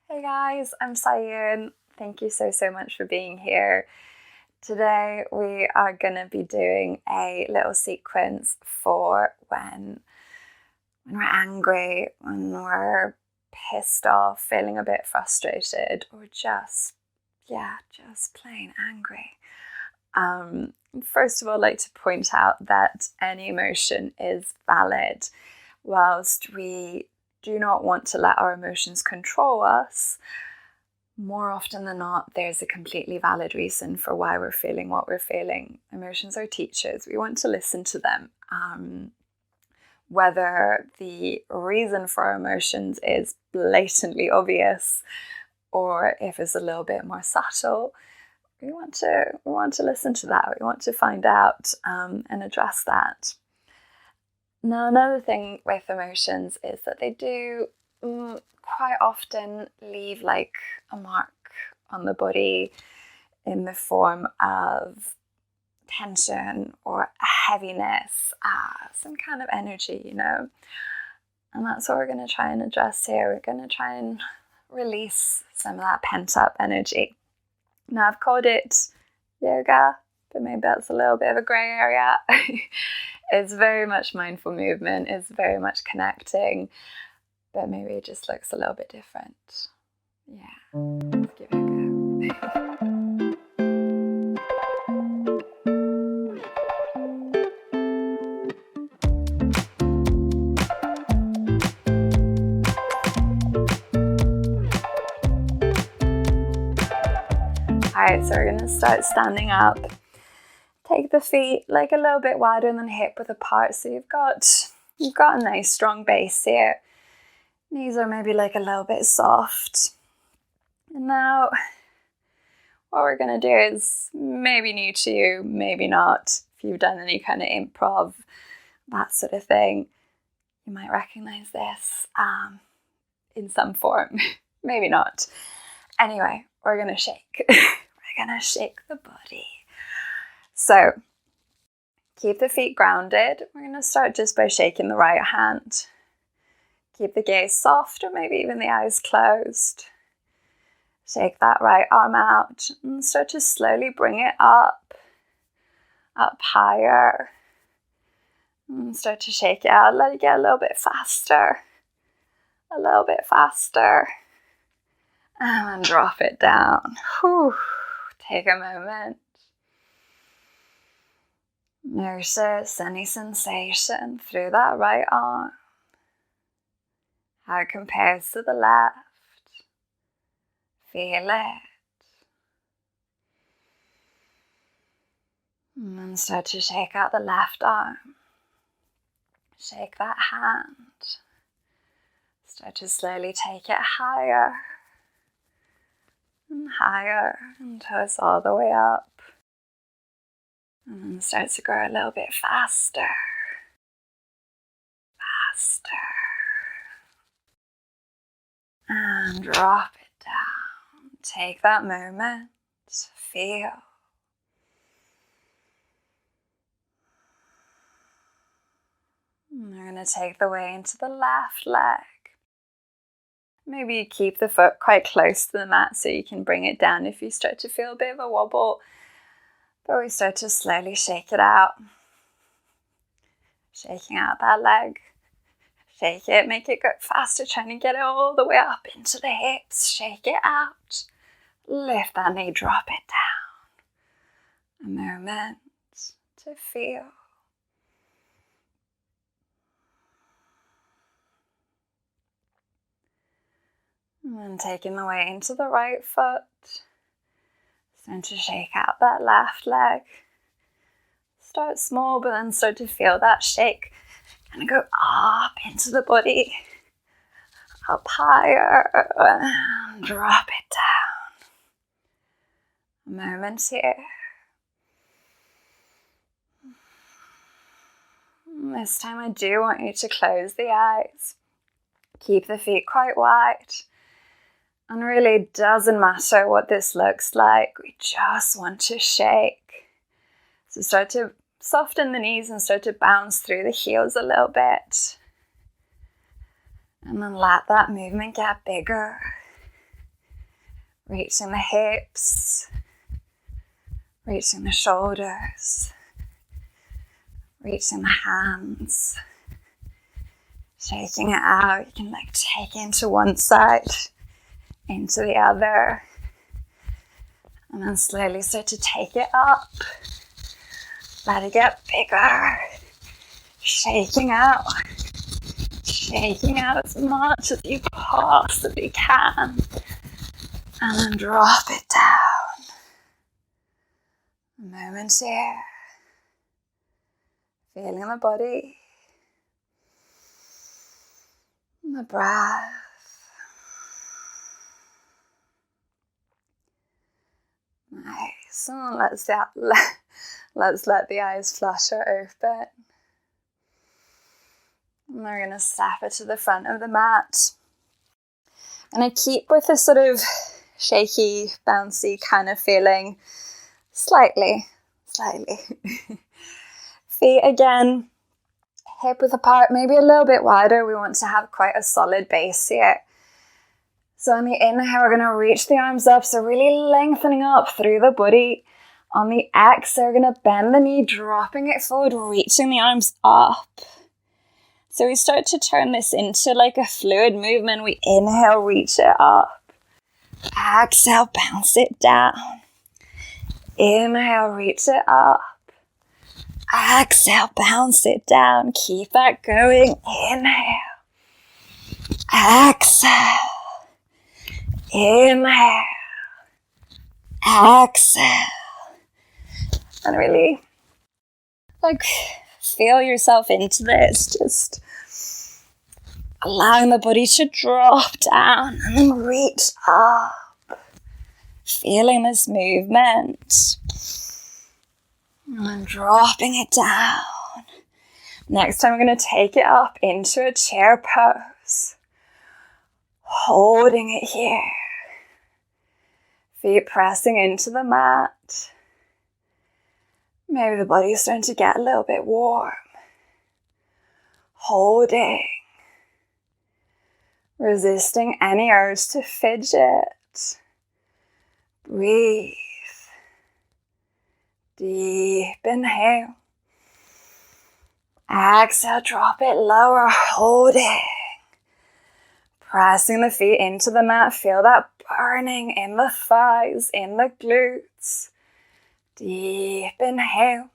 Hey guys, I'm Sæunn. Thank you so much for being here. Today we are going to be doing a little sequence for when we're angry, when we're pissed off, feeling a bit frustrated, or just plain angry. First of all, I'd like to point out that any emotion is valid. Whilst we do not want to let our emotions control us, more often than not, there's a completely valid reason for why we're feeling what we're feeling. Emotions are teachers. We want to listen to them. Whether the reason for our emotions is blatantly obvious or if it's a little bit more subtle, we want to listen to that. We want to find out and address that. Now, another thing with emotions is that they do quite often leave like a mark on the body in the form of tension or heaviness, some kind of energy, and that's what we're going to try and address here. We're going to try and release some of that pent-up energy. Now, I've called it yoga, but maybe that's a little bit of a grey area. It's very much mindful movement, it's very much connecting, but maybe it just looks a little bit different. Yeah, let's give it a go. Alright, so we're going to start standing up. Take the feet like a little bit wider than hip width apart, so you've got a nice strong base here. Knees are maybe like a little bit soft. And now what we're going to do is maybe new to you, maybe not. If you've done any kind of improv, that sort of thing, you might recognize this in some form. Maybe not. Anyway, we're going to shake. We're going to shake the body. So keep the feet grounded. We're going to start just by shaking the right hand. Keep the gaze soft or maybe even the eyes closed. Shake that right arm out and start to slowly bring it up higher. And start to shake it out. Let it get a little bit faster. And drop it down. Whew. Take a moment. Notice any sensation through that right arm. How it compares to the left. Feel it. And then start to shake out the left arm. Shake that hand. Start to slowly take it higher and higher until it's all the way up. And then start to grow a little bit faster. And drop it down. Take that moment. Feel. And we're going to take the weight into the left leg. Maybe you keep the foot quite close to the mat so you can bring it down if you start to feel a bit of a wobble. But we start to slowly shake it out. Shaking out that leg. Shake it, make it go faster, trying to get it all the way up into the hips. Shake it out. Lift that knee, drop it down. A moment to feel. And then taking the weight into the right foot. Starting to shake out that left leg. Start small, but then start to feel that shake. Kind of go up into the body. Up higher. And drop it down. A moment here. This time I do want you to close the eyes. Keep the feet quite wide. And really, it doesn't matter what this looks like. We just want to shake. So start to soften the knees and start to bounce through the heels a little bit. And then let that movement get bigger Reaching the hips, reaching the shoulders, reaching the hands, shaking it out. You can like take it into one side, into the other, and then slowly start to take it up. Let it get bigger, shaking out as much as you possibly can, and then drop it down. A moment here, feeling the body, and the breath. Nice. So let's let the eyes flutter open. And we're going to step it to the front of the mat. And I keep with this sort of shaky, bouncy kind of feeling. Slightly. Feet again, hip width apart, maybe a little bit wider. We want to have quite a solid base here. So on the inhale, we're going to reach the arms up. So really lengthening up through the body. On the exhale, we're going to bend the knee, dropping it forward, reaching the arms up. So we start to turn this into like a fluid movement. We inhale, reach it up. Exhale, bounce it down. Inhale, reach it up. Exhale, bounce it down. Keep that going. Inhale. Exhale. Inhale. Exhale. And really, like, feel yourself into this. Just allowing the body to drop down and then reach up. Feeling this movement. And then dropping it down. Next time we're going to take it up into a chair pose. Holding it here. Feet pressing into the mat. Maybe the body's starting to get a little bit warm. Holding. Resisting any urge to fidget. Breathe. Deep inhale. Exhale, drop it lower, holding. Pressing the feet into the mat. Feel that burning in the thighs, in the glutes. Deep inhale.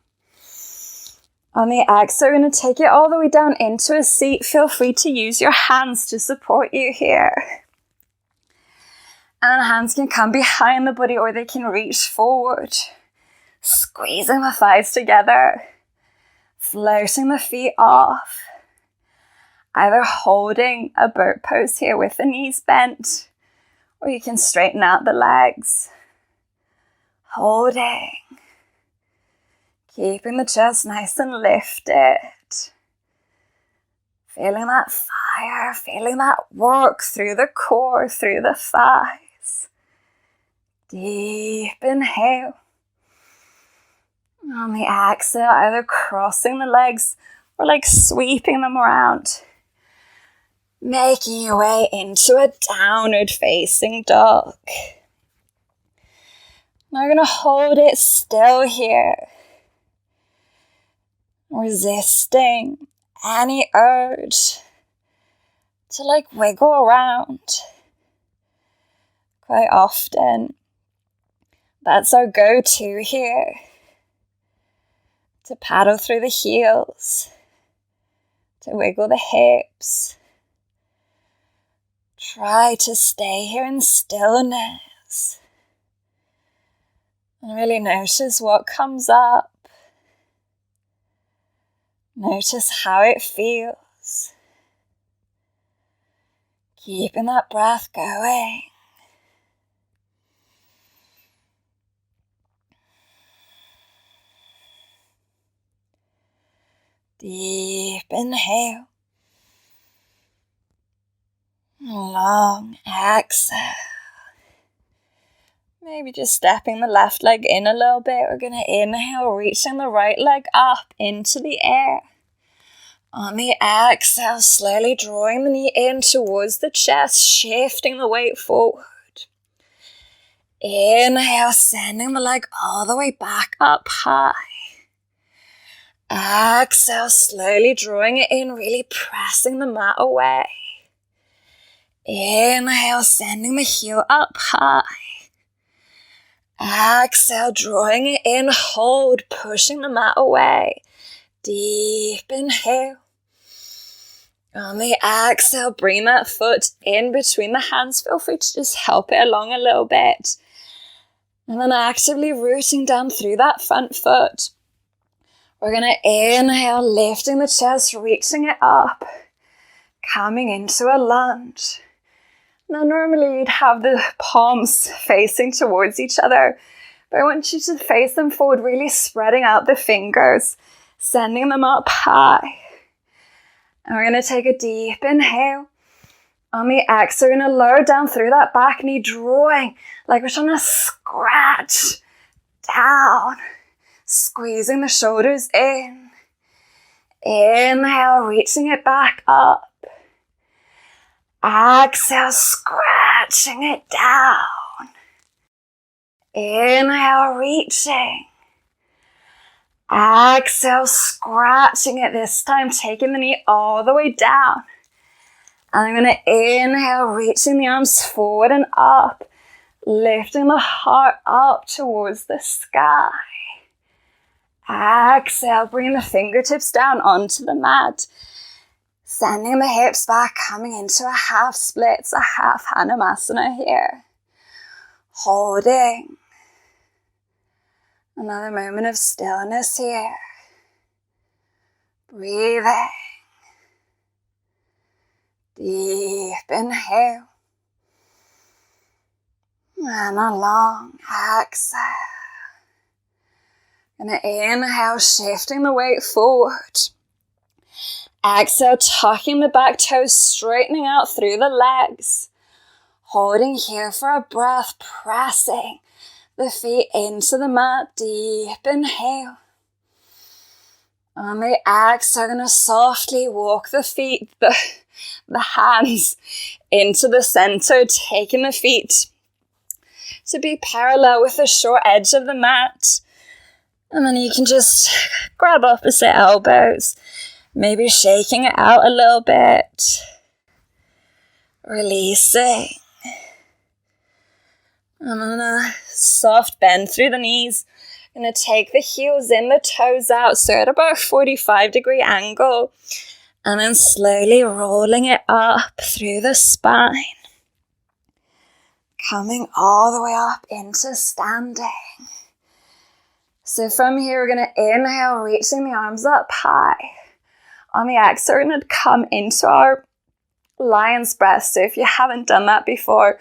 On the exhale, we're going to take it all the way down into a seat. Feel free to use your hands to support you here. And hands can come behind the body or they can reach forward. Squeezing the thighs together. Floating the feet off. Either holding a boat pose here with the knees bent, or you can straighten out the legs. Holding. Keeping the chest nice and lifted. Feeling that fire, feeling that work through the core, through the thighs. Deep inhale. On the exhale, either crossing the legs or like sweeping them around. Making your way into a downward facing dog. Now we're going to hold it still here. Resisting any urge to like wiggle around. Quite often, that's our go-to here. To paddle through the heels, to wiggle the hips. Try to stay here in stillness. And really notice what comes up. Notice how it feels. Keeping that breath going. Deep inhale. Long exhale. Maybe just stepping the left leg in a little bit. We're going to inhale, reaching the right leg up into the air. On the exhale, slowly drawing the knee in towards the chest, shifting the weight forward. Inhale, sending the leg all the way back up high. Exhale, slowly drawing it in, really pressing the mat away. Inhale, sending the heel up high. Exhale, drawing it in, hold, pushing the mat away. Deep inhale. On the exhale, bring that foot in between the hands. Feel free to just help it along a little bit. And then actively rooting down through that front foot. We're going to inhale, lifting the chest, reaching it up, coming into a lunge. Now normally you'd have the palms facing towards each other, but I want you to face them forward, really spreading out the fingers, sending them up high. And we're going to take a deep inhale. On the exhale, we're going to lower down through that back knee, drawing like we're trying to scratch down, squeezing the shoulders in. Inhale, reaching it back up. Exhale, scratching it down. Inhale, reaching. Exhale, scratching it this time, taking the knee all the way down. And I'm going to inhale, reaching the arms forward and up, lifting the heart up towards the sky. Exhale, bring the fingertips down onto the mat, sending the hips back, coming into a half split, it's a half Hanumasana here. Holding. Another moment of stillness here. Breathing. Deep inhale. And a long exhale. Gonna inhale, shifting the weight forward. Exhale, tucking the back toes, straightening out through the legs. Holding here for a breath, pressing the feet into the mat. Deep inhale. On the exhale, I'm going to softly walk the feet, the hands into the center, taking the feet to be parallel with the short edge of the mat. And then you can just grab opposite elbows, maybe shaking it out a little bit. Releasing. I'm gonna soft bend through the knees. I'm gonna take the heels in, the toes out, so at about a 45-degree angle. And then slowly rolling it up through the spine. Coming all the way up into standing. So from here, we're going to inhale, reaching the arms up high. On the exhale, we're going to come into our lion's breath. So if you haven't done that before,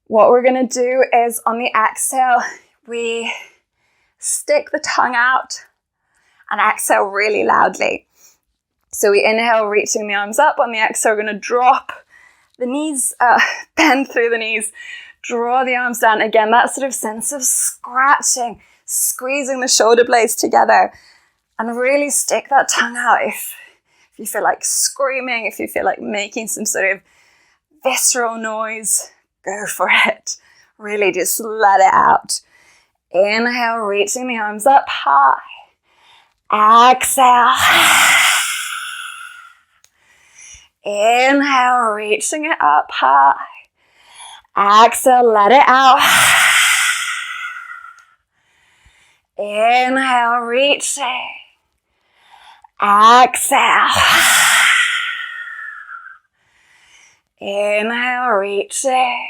what we're going to do is on the exhale, we stick the tongue out and exhale really loudly. So we inhale, reaching the arms up. On the exhale, we're going to drop the knees, bend through the knees, draw the arms down. Again, that sort of sense of scratching, squeezing the shoulder blades together, and really stick that tongue out. If you feel like screaming, if you feel like making some sort of visceral noise, go for it. Really just let it out. Inhale, reaching the arms up high. Exhale. Inhale, reaching it up high. Exhale, let it out. Inhale, reaching. Exhale. Inhale, reaching.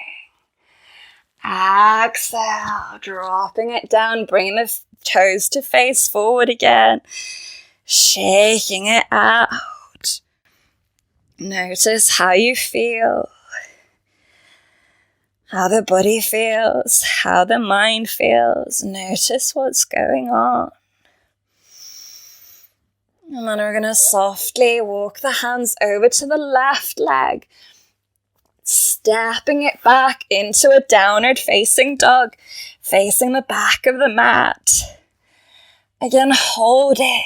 Exhale, dropping it down, bringing the toes to face forward again. Shaking it out. Notice how you feel. How the body feels, how the mind feels. Notice what's going on. And then we're going to softly walk the hands over to the left leg, stepping it back into a downward facing dog, facing the back of the mat. Again, holding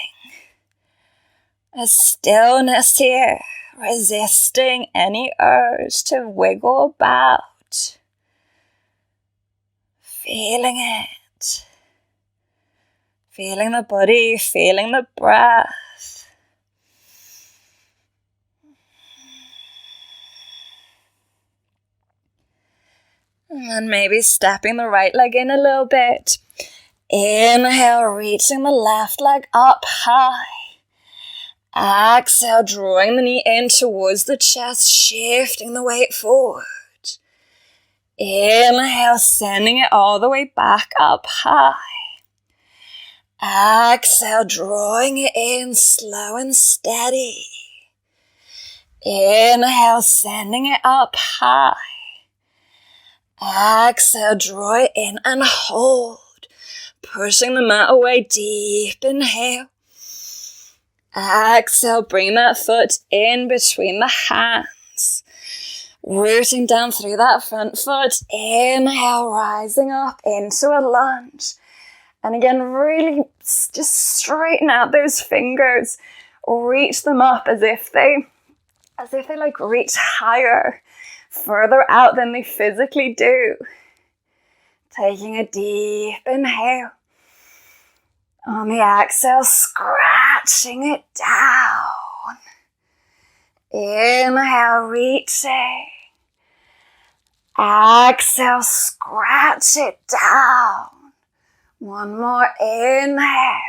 a stillness here, resisting any urge to wiggle about. feeling it. Feeling the body, feeling the breath. And then maybe stepping the right leg in a little bit. Inhale, reaching the left leg up high. Exhale, drawing the knee in towards the chest, shifting the weight forward. Inhale, sending it all the way back up high. Exhale, drawing it in slow and steady. Inhale, sending it up high. Exhale, draw it in and hold. Pushing the mat away, deep inhale. Exhale, bring that foot in between the hands. Rooting down through that front foot. Inhale, rising up into a lunge. And again, really just straighten out those fingers. Reach them up as if they like reach higher, further out than they physically do. Taking a deep inhale. On the exhale, scratching it down. Inhale, reaching. Exhale, scratch it down. One more inhale.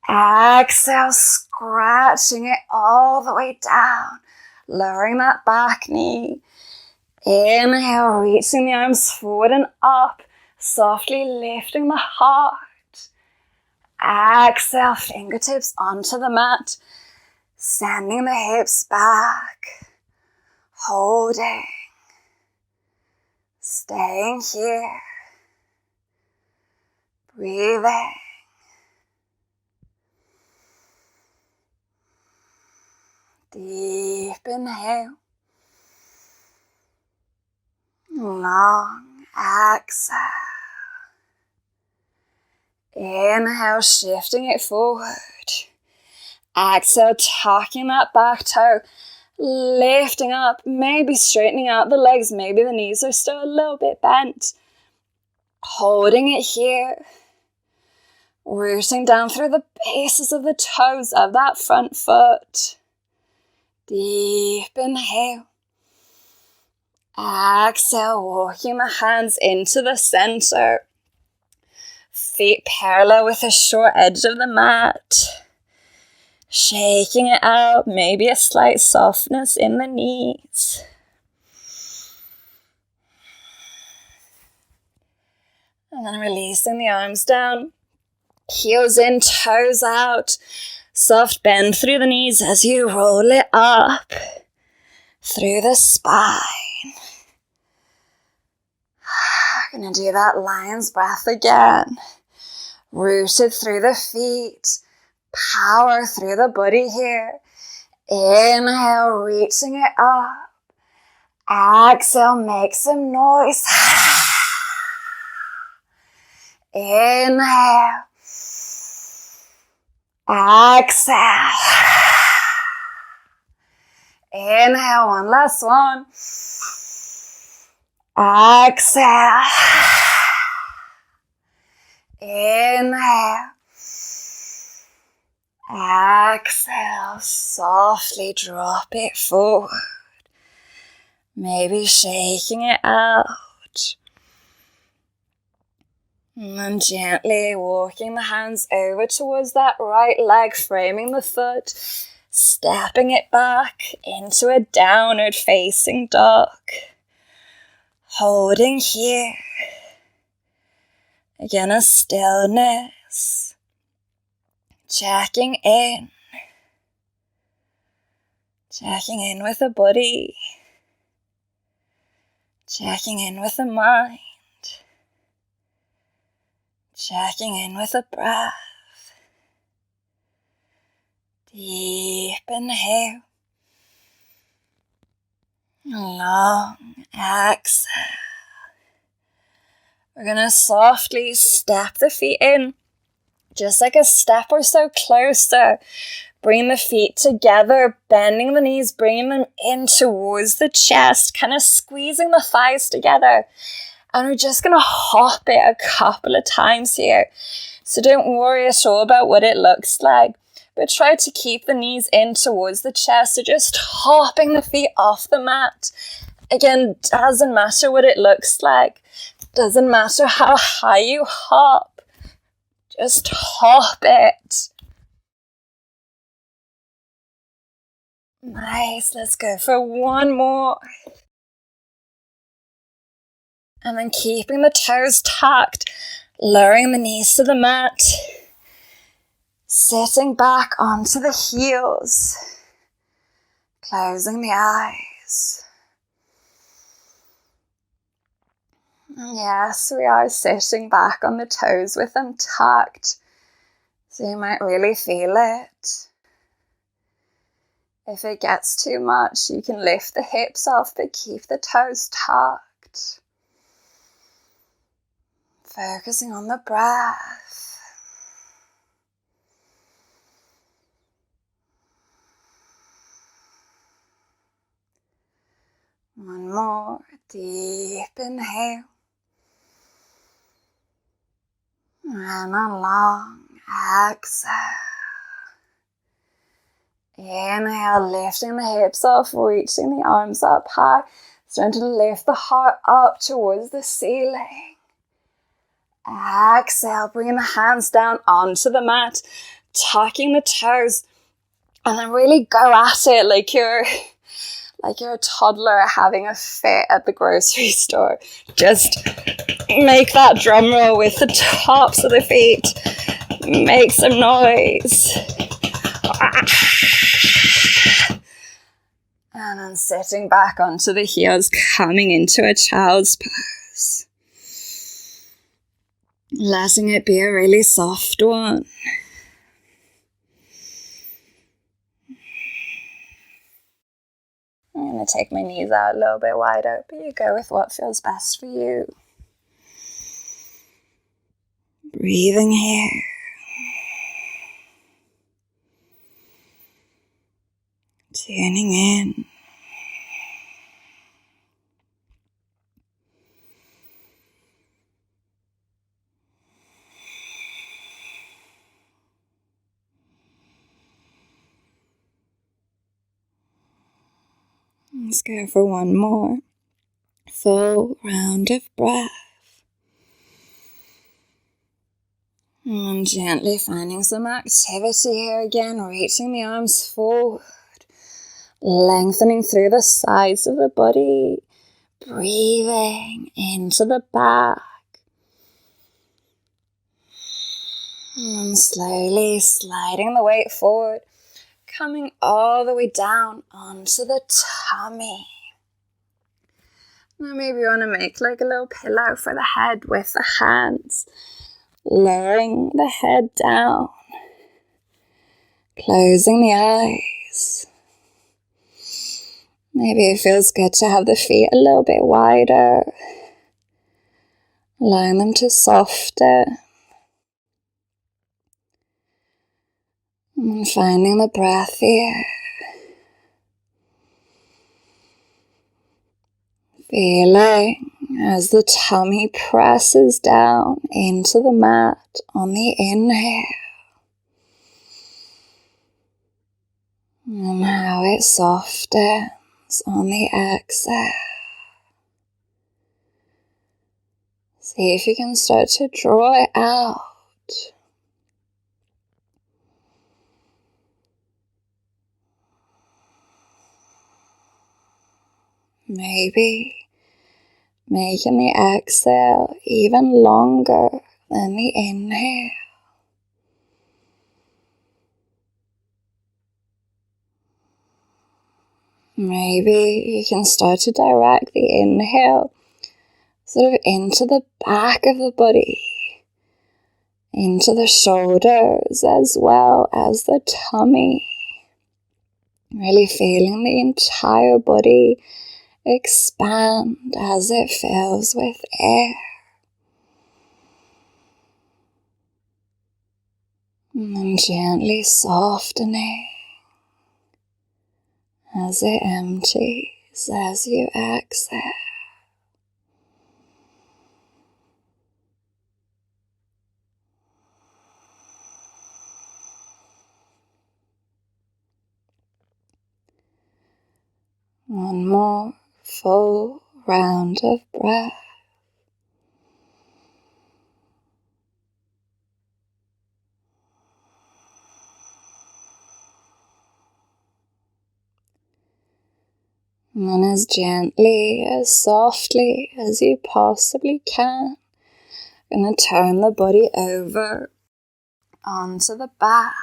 Exhale, scratching it all the way down. Lowering that back knee. Inhale, reaching the arms forward and up. Softly lifting the heart. Exhale, fingertips onto the mat. Sending the hips back. Holding. Staying here. Breathing. Deep inhale. Long exhale. Inhale, shifting it forward. Exhale, tucking that back toe. Lifting up, maybe straightening out the legs. Maybe the knees are still a little bit bent. Holding it here. Rooting down through the bases of the toes of that front foot. Deep inhale. Exhale, walking the hands into the center. Feet parallel with the short edge of the mat. Shaking it out, maybe a slight softness in the knees. And then releasing the arms down. Heels in, toes out. Soft bend through the knees as you roll it up. Through the spine. Gonna do that lion's breath again. Rooted through the feet. Power through the body here. Inhale, reaching it up. Exhale, make some noise. Inhale. Exhale. Inhale, one last one. Exhale. Inhale. Exhale. Softly drop it forward. Maybe shaking it out. And then gently walking the hands over towards that right leg, framing the foot, stepping it back into a downward facing dog. Holding here. Again, a stillness. Checking in. Checking in with the body. Checking in with the mind. Checking in with the breath. Deep inhale. Long exhale. We're going to softly step the feet in. Just like a step or so closer. Bring the feet together, bending the knees, bringing them in towards the chest, kind of squeezing the thighs together. And we're just going to hop it a couple of times here. So don't worry at all about what it looks like, but try to keep the knees in towards the chest. So just hopping the feet off the mat. Again, doesn't matter what it looks like. Doesn't matter how high you hop. Just hop it. Nice. Let's go for one more. And then keeping the toes tucked, lowering the knees to the mat, sitting back onto the heels, closing the eyes. And yes, we are sitting back on the toes with them tucked, so you might really feel it. If it gets too much, you can lift the hips off, but keep the toes tucked. Focusing on the breath. One more deep inhale. And a long exhale. Inhale, lifting the hips off, reaching the arms up high. Starting to lift the heart up towards the ceiling. Exhale, bringing the hands down onto the mat, tucking the toes, and then really go at it like you're a toddler having a fit at the grocery store. Just make that drum roll with the tops of the feet. Make some noise. And then sitting back onto the heels, coming into a child's pose. Letting it be a really soft one. I'm going to take my knees out a little bit wider, but you go with what feels best for you. Breathing here. Tuning in. Let's go for one more full round of breath. And gently finding some activity here again, reaching the arms forward, lengthening through the sides of the body, breathing into the back. And slowly sliding the weight forward, coming all the way down onto the tummy. Now maybe you want to make like a little pillow for the head with the hands. Lowering the head down. Closing the eyes. Maybe it feels good to have the feet a little bit wider. Allowing them to soften. And finding the breath here. Feeling as the tummy presses down into the mat on the inhale. And how it softens on the exhale. See if you can start to draw it out. Maybe making the exhale even longer than the inhale. Maybe you can start to direct the inhale sort of into the back of the body, into the shoulders as well as the tummy. Really feeling the entire body expand as it fills with air. And then gently softening as it empties as you exhale. One more full round of breath. And then as gently, as softly as you possibly can, you're going to turn the body over onto the back.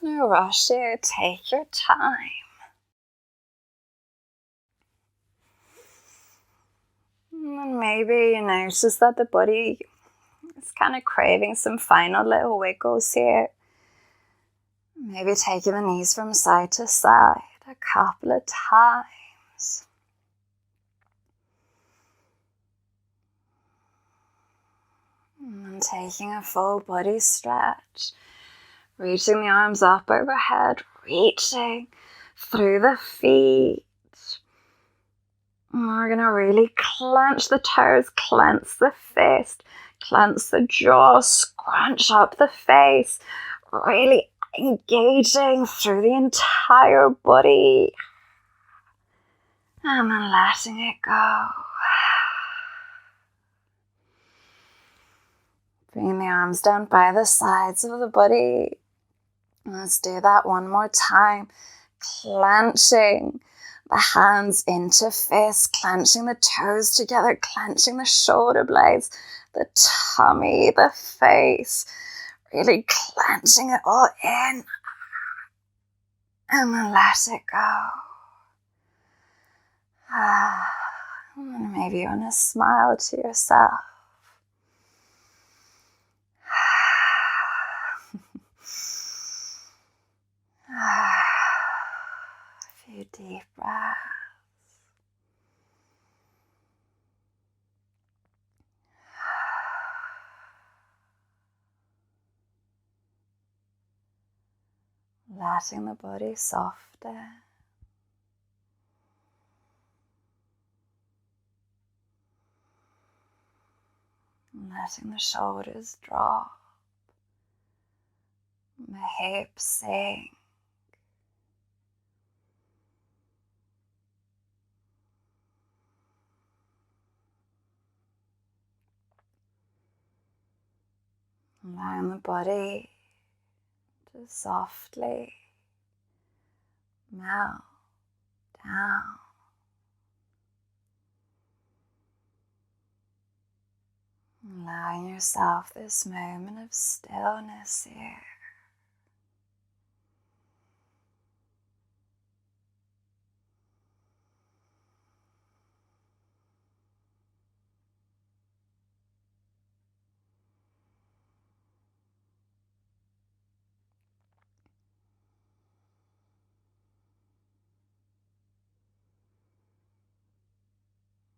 No rush here, take your time. And maybe you notice that the body is kind of craving some final little wiggles here. Maybe taking the knees from side to side a couple of times. And taking a full body stretch. Reaching the arms up overhead, reaching through the feet. And we're going to really clench the toes, clench the fist, clench the jaw, scrunch up the face, really engaging through the entire body. And then letting it go. Bringing the arms down by the sides of the body. Let's do that one more time. Clenching the hands into fists, clenching the toes together, clenching the shoulder blades, the tummy, the face, really clenching it all in. And then let it go. And then maybe you want to smile to yourself. A few deep breaths. Letting the body soften. Letting the shoulders drop. The hips sink. Allowing the body to softly melt down. Allowing yourself this moment of stillness here.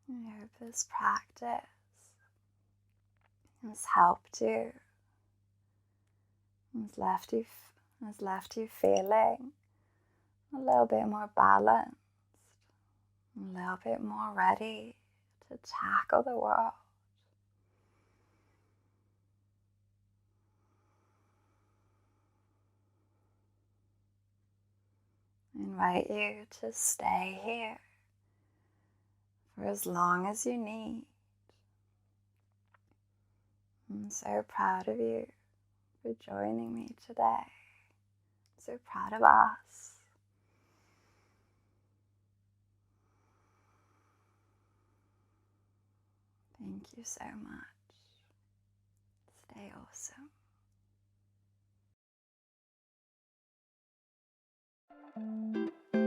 I hope this practice has helped you, has left you feeling a little bit more balanced, a little bit more ready to tackle the world. I invite you to stay here for as long as you need. I'm so proud of you for joining me today. I'm so proud of us. Thank you so much. Stay awesome.